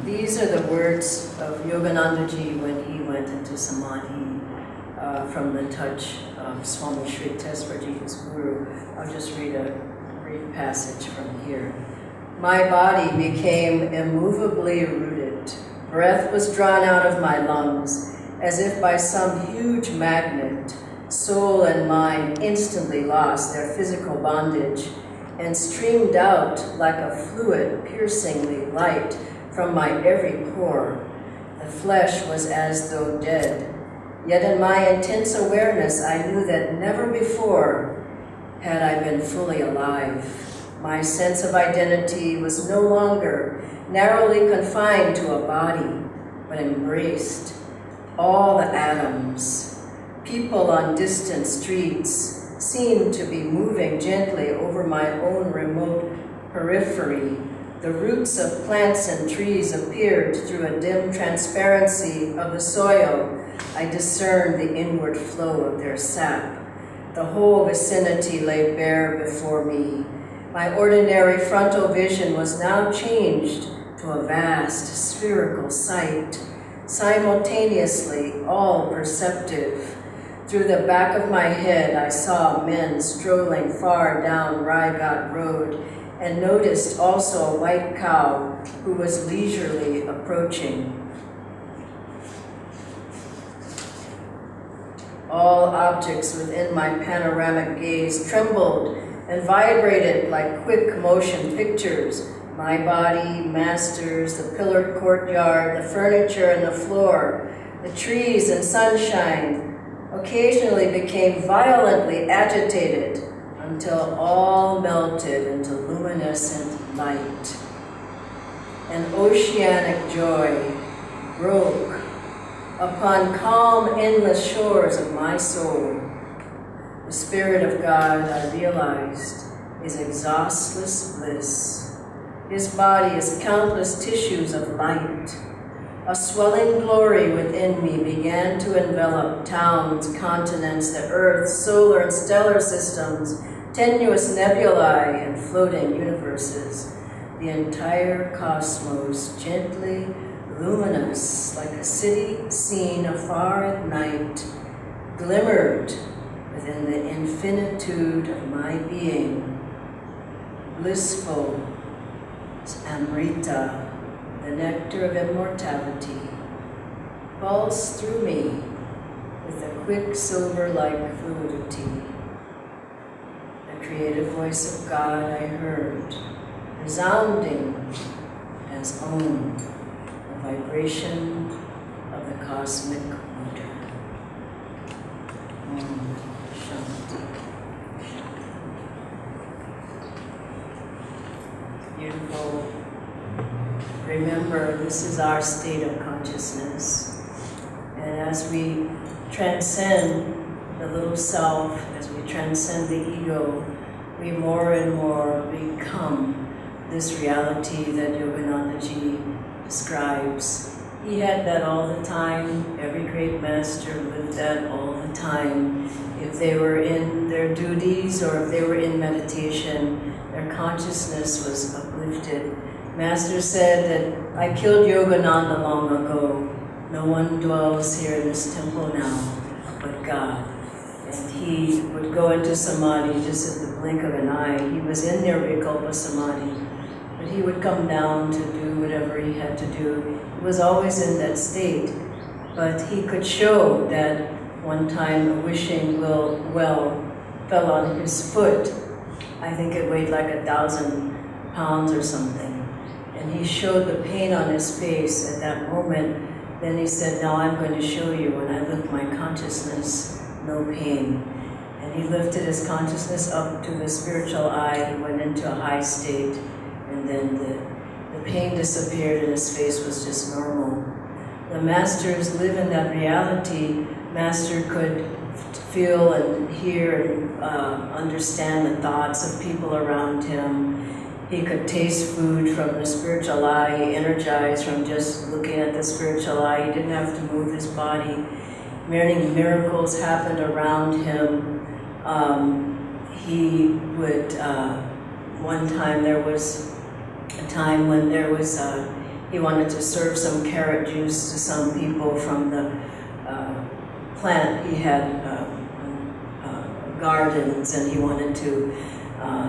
These are the words of Yoganandaji when he went into Samadhi from the touch of Swami Sri Teswarji, his guru. I'll just read a brief passage from here. My body became immovably rooted. Breath was drawn out of my lungs as if by some huge magnet. Soul and mind instantly lost their physical bondage and streamed out like a fluid, piercingly light from my every pore. The flesh was as though dead. Yet in my intense awareness, I knew that never before had I been fully alive. My sense of identity was no longer narrowly confined to a body, but embraced all the atoms. People on distant streets seemed to be moving gently over my own remote periphery. The roots of plants and trees appeared through a dim transparency of the soil. I discerned the inward flow of their sap. The whole vicinity lay bare before me. My ordinary frontal vision was now changed to a vast spherical sight, simultaneously all perceptive. Through the back of my head, I saw men strolling far down Raigat Road and noticed also a white cow who was leisurely approaching. All objects within my panoramic gaze trembled and vibrated like quick motion pictures. My body, masters, the pillared courtyard, the furniture and the floor, the trees and sunshine, occasionally became violently agitated until all melted into luminescent light. An oceanic joy broke upon calm, endless shores of my soul. The Spirit of God, I realized, is exhaustless bliss. His body is countless tissues of light. A swelling glory within me began to envelop towns, continents, the earth, solar and stellar systems, tenuous nebulae and floating universes. The entire cosmos, gently luminous, like a city seen afar at night, glimmered within the infinitude of my being. Blissful Amrita, the nectar of immortality, pulsed through me with a quick silver-like fluidity. The creative voice of God I heard, resounding as Om, the vibration of the cosmic order. Om Shanti. Beautiful. Remember, this is our state of consciousness. And as we transcend the little self, as we transcend the ego, we more and more become this reality that Yoganandaji describes. He had that all the time. Every great master lived that all the time. If they were in their duties or if they were in meditation, their consciousness was uplifted. Master said that I killed Yogananda long ago. No one dwells here in this temple now but God. And he would go into Samadhi just at the blink of an eye. He was in Nirvikalpa Samadhi, but he would come down to do whatever he had to do. He was always in that state, but he could show that one time a wishing well fell on his foot. I think it weighed like 1,000 pounds or something. And he showed the pain on his face at that moment. Then he said, now I'm going to show you when I lift my consciousness, no pain. And he lifted his consciousness up to the spiritual eye. He went into a high state. And then the pain disappeared and his face was just normal. The masters live in that reality. Master could feel and hear and understand the thoughts of people around him. He could taste food from the spiritual eye. He energized from just looking at the spiritual eye. He didn't have to move his body. Many miracles happened around him. He would, one time there was a time when there was he wanted to serve some carrot juice to some people from the plant. He had gardens, and he wanted to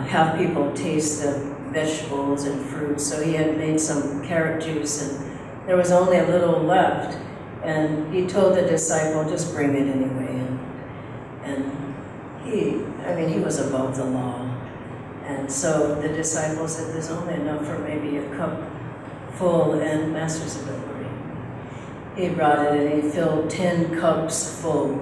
have people taste the vegetables and fruits. So he had made some carrot juice, and there was only a little left. And he told the disciple, just bring it anyway. And he was above the law. And so the disciple said, there's only enough for maybe a cup full. And Master said, don't worry. He brought it, and he filled 10 cups full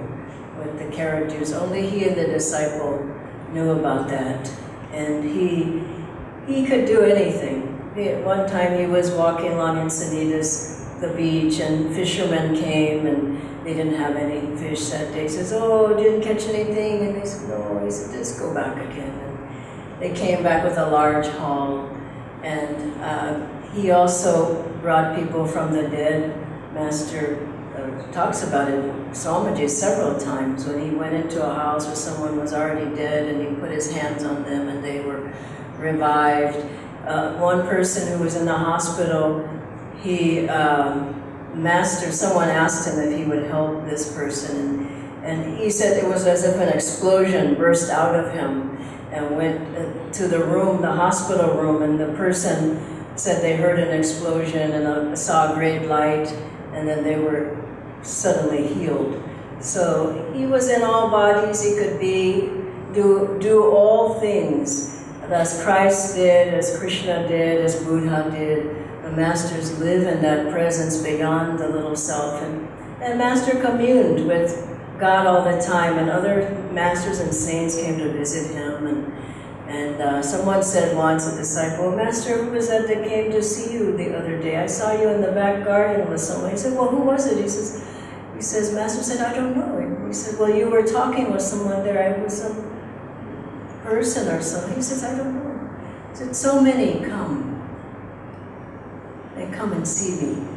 with the carrot juice. Only he and the disciple knew about that. And he could do anything. At one time he was walking along Encinitas, the beach, and fishermen came, and they didn't have any fish that day. He says, oh, didn't catch anything? And they said, no. He said, just go back again. And they came back with a large haul. And he also brought people from the dead. Master talks about it, Swamiji, several times when he went into a house where someone was already dead, and he put his hands on them and they were revived. One person who was in the hospital, someone asked him if he would help this person, and he said it was as if an explosion burst out of him and went to the room, the hospital room, and the person said they heard an explosion and saw a great light, and then they were suddenly healed. So he was in all bodies. He could do all things as Christ did, as Krishna did, as Buddha did. The masters live in that presence beyond the little self. And Master communed with God all the time, and other masters and saints came to visit him. And someone said once, a disciple, Master, who was that came to see you the other day? I saw you in the back garden with someone. He said, well, who was it? He says, Master said, I don't know. He said, well, you were talking with someone there. I was some person or something. He says, I don't know. He said, so many come. They come and see me.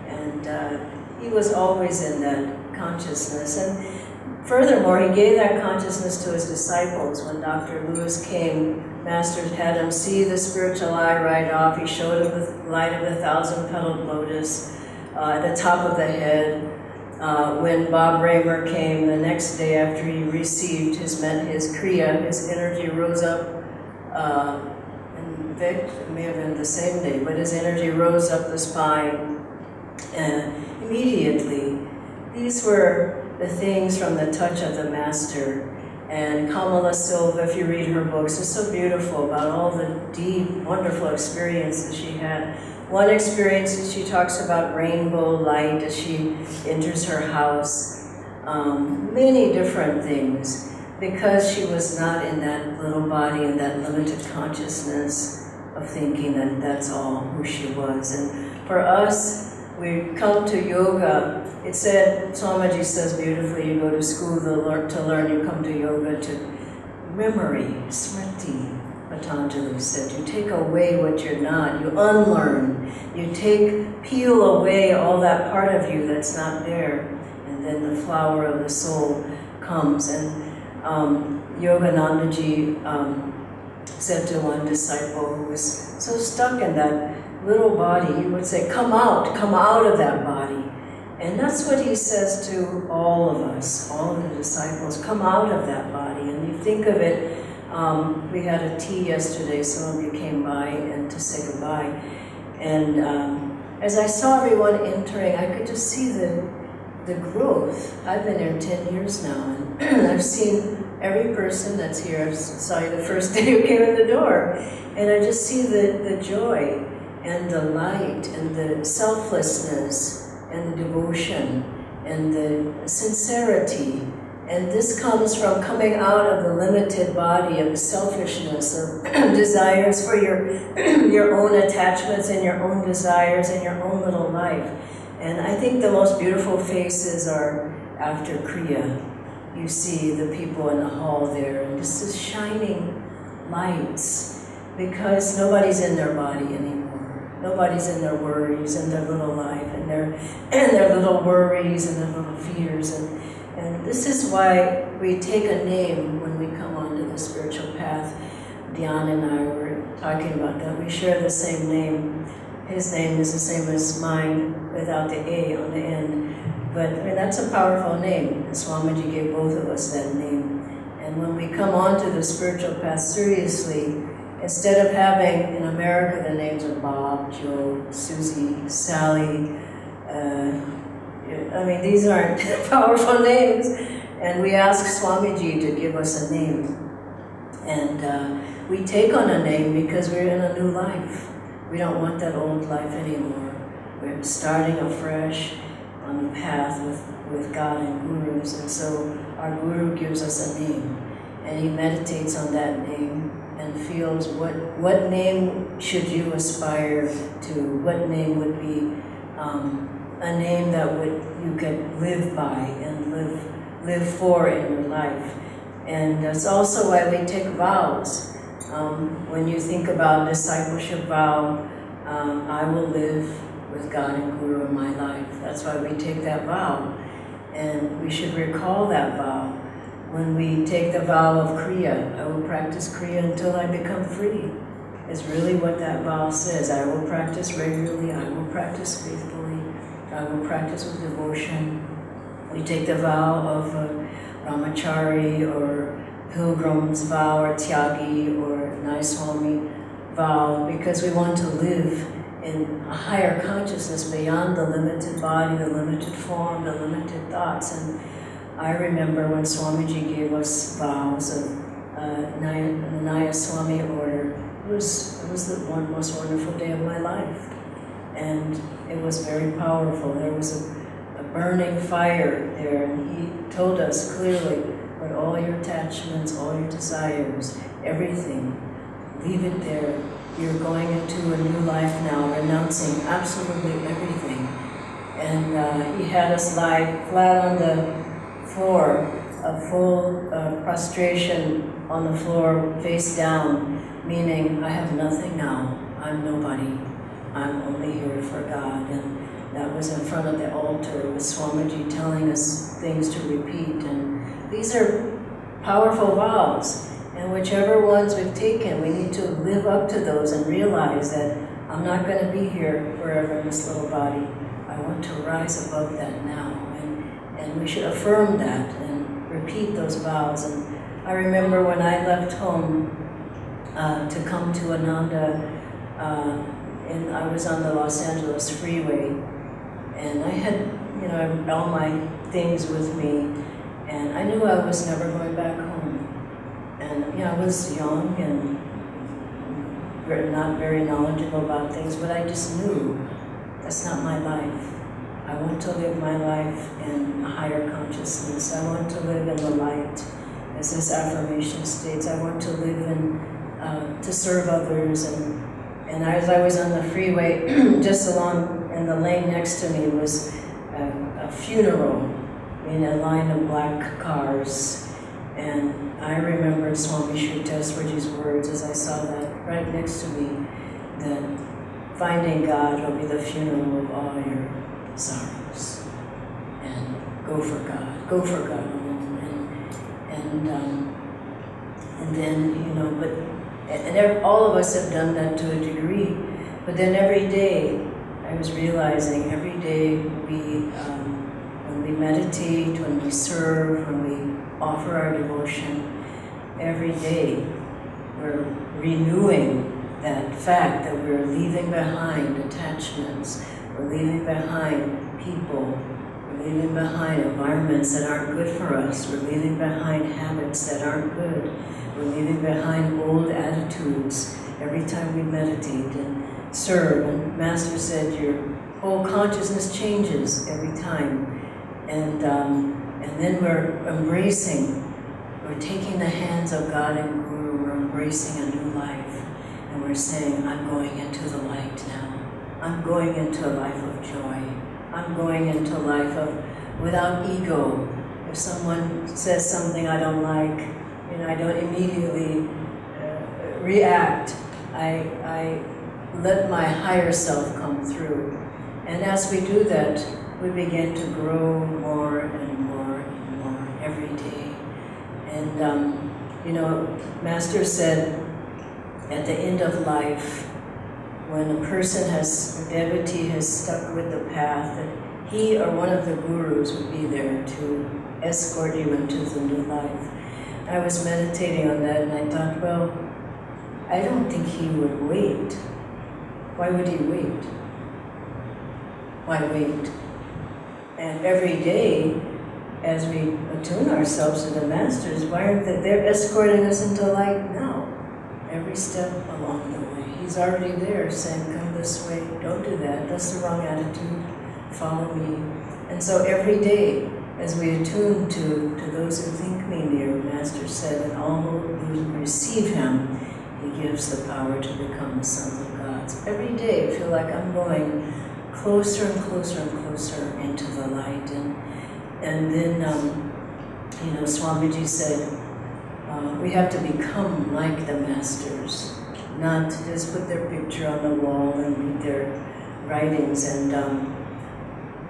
And he was always in that consciousness. And furthermore, he gave that consciousness to his disciples. When Dr. Lewis came, Master had him see the spiritual eye right off. He showed him the light of the 1,000-petaled lotus at the top of the head. When Bob Raymer came the next day after he received his Kriya, his energy rose up. In fact, it may have been the same day, but his energy rose up the spine. And immediately, these were the things from the touch of the Master. And Kamala Silva, if you read her books, is so beautiful about all the deep, wonderful experiences she had. One experience, she talks about rainbow light as she enters her house. Many different things, because she was not in that little body, in that limited consciousness of thinking that that's all who she was. And for us, we come to yoga. It said, Swamiji says beautifully, you go to school to learn, you come to yoga to memory, smriti. Patanjali said, you take away what you're not, you unlearn, you peel away all that part of you that's not there, and then the flower of the soul comes. And Yoganandaji said to one disciple who was so stuck in that little body, he would say, come out of that body. And that's what he says to all of us, all of the disciples, come out of that body. And you think of it, we had a tea yesterday, some of you came by and to say goodbye. And as I saw everyone entering, I could just see the growth. I've been here 10 years now, and I've seen every person that's here. I saw you the first day you came in the door. And I just see the joy and the light and the selflessness and the devotion and the sincerity. And this comes from coming out of the limited body of the selfishness of desires for your own attachments and your own desires and your own little life. And I think the most beautiful faces are after Kriya. You see the people in the hall there, and this is shining lights, because nobody's in their body anymore. Nobody's in their worries and their little life and their little worries and their little fears. And this is why we take a name when we come onto the spiritual path. Dhyana and I were talking about that. We share the same name. his name is the same as mine without the A on the end. But I mean, that's a powerful name. Swamiji gave both of us that name. And when we come onto the spiritual path seriously, instead of having in America the names of Bob, Joe, Susie, Sally, I mean, these aren't powerful names. And we ask Swamiji to give us a name. And we take on a name because we're in a new life. We don't want that old life anymore. We're starting afresh on the path with God and gurus. And so our guru gives us a name. And he meditates on that name and feels what name should you aspire to? What name would be a name that you could live by and live for in your life. And that's also why we take vows. When you think about discipleship vow, I will live with God and Guru in my life. That's why we take that vow. And we should recall that vow. When we take the vow of Kriya, I will practice Kriya until I become free, is really what that vow says. I will practice regularly, I will practice faithfully, I will practice with devotion. We take the vow of Brahmachari or Pilgrim's vow or Tyagi or Nayaswami vow because we want to live in a higher consciousness beyond the limited body, the limited form, the limited thoughts. And I remember when Swamiji gave us vows of the Nayaswami order, it was the most wonderful day of my life. And it was very powerful. There was a burning fire there, and he told us clearly, but all your attachments, all your desires, everything, leave it there. You're going into a new life now, renouncing absolutely everything. And he had us lie flat on the floor, a full prostration on the floor, face down, meaning I have nothing now, I'm nobody, I'm only here for God. And that was in front of the altar with Swamiji telling us things to repeat. And these are powerful vows. And whichever ones we've taken, we need to live up to those and realize that I'm not going to be here forever in this little body. I want to rise above that now. And we should affirm that and repeat those vows. And I remember when I left home to come to Ananda, and I was on the Los Angeles freeway, and I had, all my things with me, and I knew I was never going back home. And I was young and not very knowledgeable about things, but I just knew that's not my life. I want to live my life in a higher consciousness. I want to live in the light, as this affirmation states. I want to live to serve others. And as I was on the freeway, just along in the lane next to me was a funeral in a line of black cars. And I remember Swami Sri Teswaji's words as I saw that right next to me, that finding God will be the funeral of all your sorrows. And go for God alone. And then, all of us have done that to a degree. But then every day, I was realizing every day when we meditate, when we serve, when we offer our devotion, every day we're renewing that fact that we're leaving behind attachments, we're leaving behind people, we're leaving behind environments that aren't good for us, we're leaving behind habits that aren't good, we're leaving behind old attitudes every time we meditate and serve. And Master said your whole consciousness changes every time. And then we're embracing, we're taking the hands of God and Guru, we're embracing a new life. And we're saying, I'm going into the light now. I'm going into a life of joy. I'm going into a life of without ego. If someone says something I don't like, I don't immediately react. I let my higher self come through. And as we do that, we begin to grow more and more and more every day. And, Master said, at the end of life, when a devotee has stuck with the path, that he or one of the gurus would be there to escort you into the new life. I was meditating on that and I thought, well, I don't think he would wait. Why would he wait? Why wait? And every day, as we attune ourselves to the masters, why aren't they're escorting us into light now? Every step along the way. He's already there saying, come this way, don't do that, that's the wrong attitude, follow me. And so every day, as we attune to those who think me near, Master said, and all who receive him, he gives the power to become the sons of God. So every day I feel like I'm going closer and closer and closer into the light. And then, Swamiji said, we have to become like the masters, not to just put their picture on the wall and read their writings. And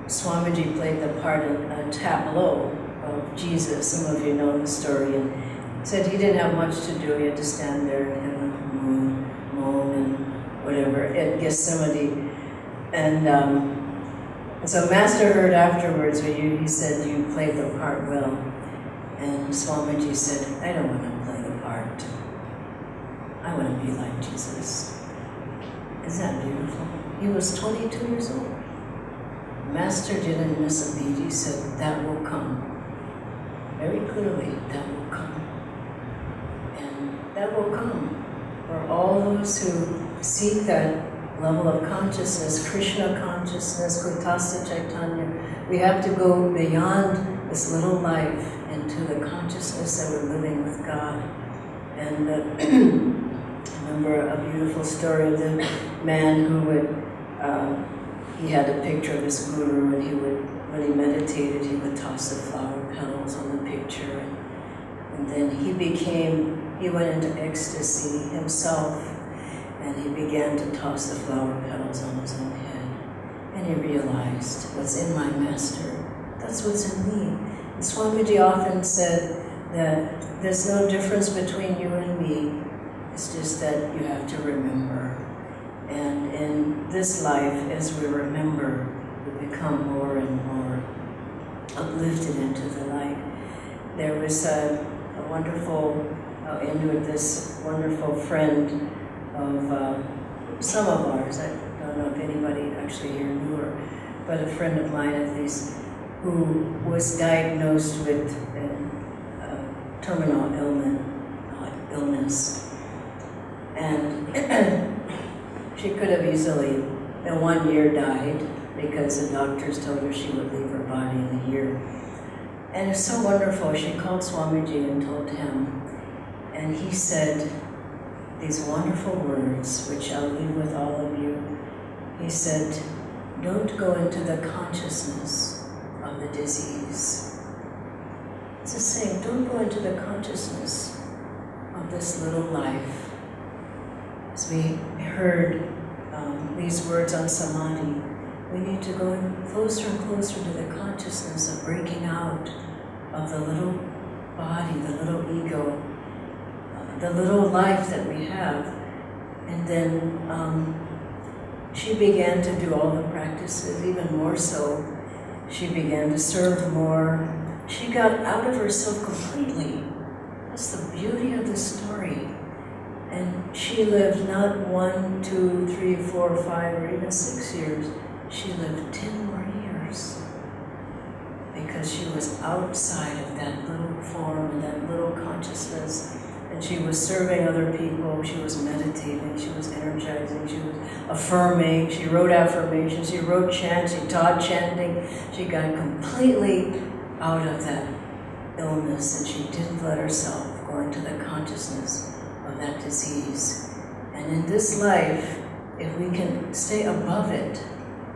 Swamiji played the part in a tableau of Jesus. Some of you know the story. And said he didn't have much to do. He had to stand there and moan and whatever at Gethsemane. And so Master heard afterwards, he said, you played the part well. And Swamiji said, I don't want to play the part. I want to be like Jesus. Isn't that beautiful? He was 22 years old. Master didn't miss a beat. He said, that will come. Very clearly, that will come. And that will come for all those who seek that level of consciousness, Krishna consciousness, Kutasa Chaitanya. We have to go beyond this little life into the consciousness that we're living with God. And I remember a beautiful story of the man who would, he had a picture of his guru, and he would, when he meditated, he would toss the flower petals on the picture. And then he went into ecstasy himself. And he began to toss the flower petals on his own head. And he realized, what's in my master, that's what's in me. And Swamiji often said that there's no difference between you and me. It's just that you have to remember. And in this life, as we remember, we become more and more uplifted into the light. There was a wonderful, I'll end with this wonderful friend of some of ours. I don't know if anybody actually here knew her, but a friend of mine at least, who was diagnosed with a terminal illness. And she could have easily, in 1 year, died because the doctors told her she would leave her body in a year. And it's so wonderful. She called Swamiji and told him, and he said these wonderful words, which I'll leave with all of you. He said, don't go into the consciousness of the disease. It's the same, don't go into the consciousness of this little life. As we heard these words on Samadhi, we need to go closer and closer to the consciousness of breaking out of the little body, the little ego, the little life that we have. And then she began to do all the practices, even more so. She began to serve more. She got out of herself completely. That's the beauty of the story. And she lived not 1, 2, 3, 4, 5, or even 6 years. She lived 10 more years. Because she was outside of that little form and that little consciousness. And she was serving other people, she was meditating, she was energizing, she was affirming, she wrote affirmations, she wrote chants, she taught chanting. She got completely out of that illness, and she didn't let herself go into the consciousness of that disease. And in this life, if we can stay above it,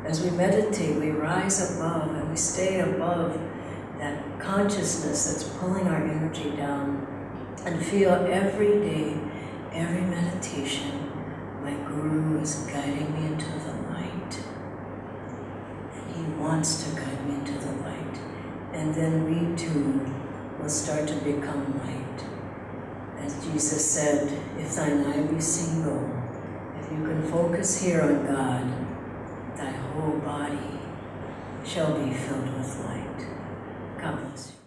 as we meditate, we rise above and we stay above that consciousness that's pulling our energy down, and feel every day, every meditation, my Guru is guiding me into the light. And he wants to guide me into the light. And then we too will start to become light. As Jesus said, if thine eye be single, if If you can focus here on God, thy whole body shall be filled with light. God bless you.